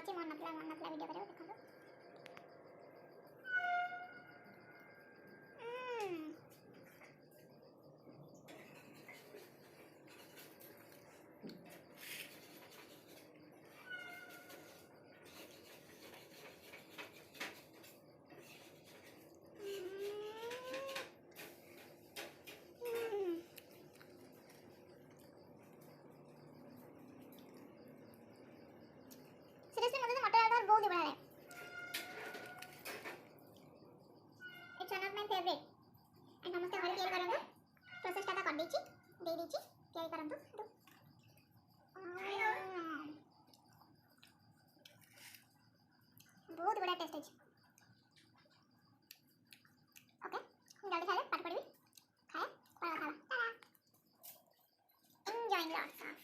अच्छी मन नपला वीडियो करो देखो। सीरियसली मुझे मटर आलू बहुत ही बढ़िया है। It's one of my favourite and समस्त घर तैयारी करंतु। प्रोसेस टा कर देछि दे देछि तैयारी करंतु। बहुत बढ़िया टेस्ट है। ओके जल्दी खा ले पाठ पढ़ी खाए पर खा। Enjoying lots of